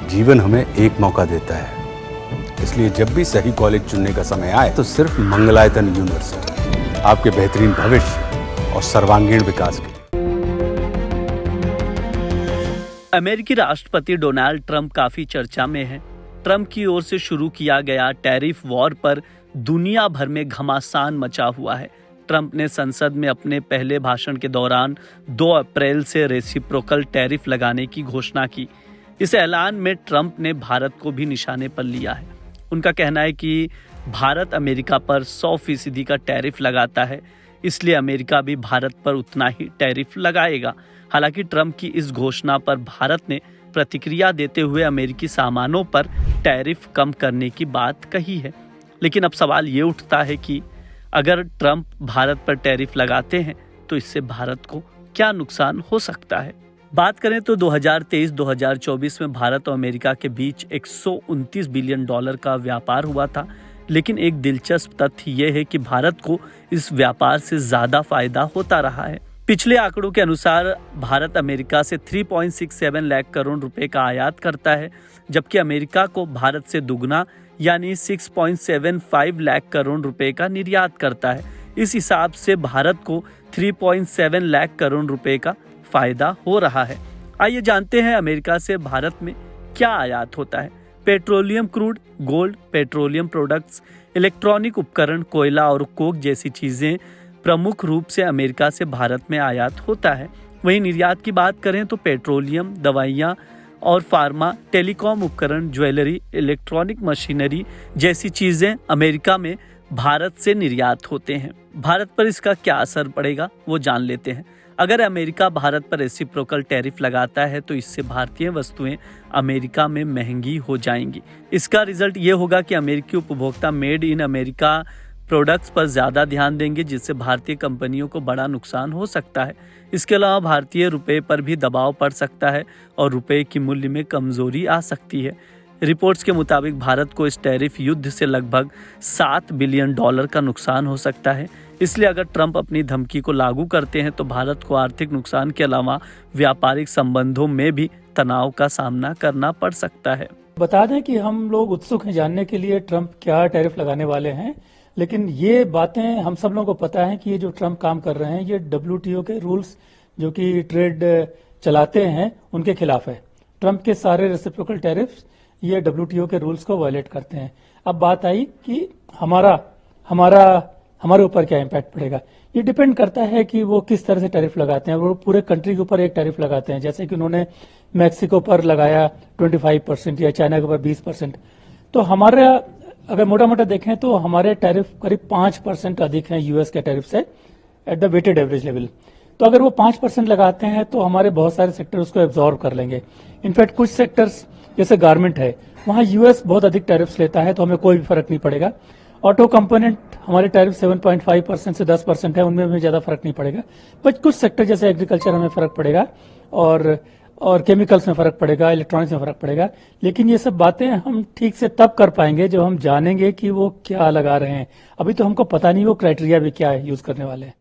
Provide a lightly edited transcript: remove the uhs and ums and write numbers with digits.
जीवन हमें एक मौका देता है, इसलिए जब भी सही कॉलेज चुनने का समय आए तो सिर्फ मंगलायतन यूनिवर्सिटी आपके बेहतरीन भविष्य और सर्वांगीण विकास के लिए। अमेरिकी राष्ट्रपति डोनाल्ड ट्रंप काफी चर्चा में हैं। ट्रंप की ओर से शुरू किया गया टैरिफ वॉर पर दुनिया भर में घमासान मचा हुआ है। ट्रंप ने संसद में अपने पहले भाषण के दौरान 2 अप्रैल से रेसिप्रोकल टैरिफ लगाने की घोषणा की। इस ऐलान में ट्रंप ने भारत को भी निशाने पर लिया है। उनका कहना है कि भारत अमेरिका पर 100% का टैरिफ लगाता है, इसलिए अमेरिका भी भारत पर उतना ही टैरिफ लगाएगा। हालांकि ट्रंप की इस घोषणा पर भारत ने प्रतिक्रिया देते हुए अमेरिकी सामानों पर टैरिफ कम करने की बात कही है। लेकिन अब सवाल ये उठता है कि अगर ट्रंप भारत पर टैरिफ लगाते हैं तो इससे भारत को क्या नुकसान हो सकता है। बात करें तो 2023-2024 में भारत और अमेरिका के बीच 129 बिलियन डॉलर का व्यापार हुआ था। लेकिन एक दिलचस्प तथ्य यह है कि भारत को इस व्यापार से ज्यादा फायदा होता रहा है। पिछले आंकड़ों के अनुसार भारत अमेरिका से 3.67 लाख करोड़ रुपए का आयात करता है, जबकि अमेरिका को भारत से दुगना यानी 6.75 लाख करोड़ रुपए का निर्यात करता है। इस हिसाब से भारत को 3.7 लाख करोड़ रुपए का फायदा हो रहा है। आइए जानते हैं अमेरिका से भारत में क्या आयात होता है। Petroleum crude, gold, petroleum products, electronic उपकरण, कोयला और कोक जैसी चीजें प्रमुख रूप से अमेरिका से भारत में आयात होता है। वहीं निर्यात की बात करें तो पेट्रोलियम, दवाइयां और फार्मा, टेलीकॉम उपकरण, ज्वेलरी, इलेक्ट्रॉनिक मशीनरी जैसी चीजें अमेरिका में भारत से निर्यात होते हैं। भारत पर इसका क्या असर पड़ेगा वो जान लेते हैं। अगर अमेरिका भारत पर रेसिप्रोकल टैरिफ लगाता है तो इससे भारतीय वस्तुएं अमेरिका में महंगी हो जाएंगी। इसका रिजल्ट ये होगा कि अमेरिकी उपभोक्ता मेड इन अमेरिका प्रोडक्ट्स पर ज़्यादा ध्यान देंगे, जिससे भारतीय कंपनियों को बड़ा नुकसान हो सकता है। इसके अलावा भारतीय रुपए पर भी दबाव पड़ सकता है और रुपए की मूल्य में कमजोरी आ सकती है। रिपोर्ट्स के मुताबिक भारत को इस टैरिफ युद्ध से लगभग 7 बिलियन डॉलर का नुकसान हो सकता है। इसलिए अगर ट्रंप अपनी धमकी को लागू करते हैं तो भारत को आर्थिक नुकसान के अलावा व्यापारिक संबंधों में भी तनाव का सामना करना पड़ सकता है। बता दें कि हम लोग उत्सुक हैं जानने के लिए ट्रंप क्या टैरिफ लगाने वाले हैं, लेकिन ये बातें हम सब लोगों को पता है कि ये जो ट्रंप काम कर रहे हैं ये WTO के रूल्स जो कि ट्रेड चलाते हैं उनके खिलाफ है। ट्रंप के सारे रेसिप्रोकल टैरिफ्स ये WTO के रूल्स को वायलेट करते हैं। अब बात आई कि हमारे ऊपर क्या इम्पैक्ट पड़ेगा। ये डिपेंड करता है कि वो किस तरह से टैरिफ लगाते हैं। वो पूरे कंट्री के ऊपर एक टैरिफ लगाते हैं, जैसे कि उन्होंने मैक्सिको पर लगाया 25% या चाइना के ऊपर 20%। तो हमारा अगर मोटा मोटा देखें तो हमारे टैरिफ करीब 5% अधिक हैं यूएस के टैरिफ से at the weighted average level. तो अगर वो 5% लगाते हैं तो हमारे बहुत सारे सेक्टर उसको एब्जॉर्ब कर लेंगे। इनफैक्ट कुछ सेक्टर्स जैसे गारमेंट है वहां यूएस बहुत अधिक टैरिफ्स लेता है, तो हमें कोई भी फर्क नहीं पड़ेगा। ऑटो कंपोनेंट हमारे टैरिफ 7.5% से 10% है, उनमें हमें ज्यादा फर्क नहीं पड़ेगा। बट कुछ सेक्टर जैसे एग्रीकल्चर हमें फर्क पड़ेगा और केमिकल्स में फर्क पड़ेगा, इलेक्ट्रॉनिक्स में फर्क पड़ेगा। लेकिन ये सब बातें हम ठीक से तब कर पाएंगे जब हम जानेंगे कि वो क्या लगा रहे हैं। अभी तो हमको पता नहीं वो क्राइटेरिया भी क्या है यूज करने वाले हैं।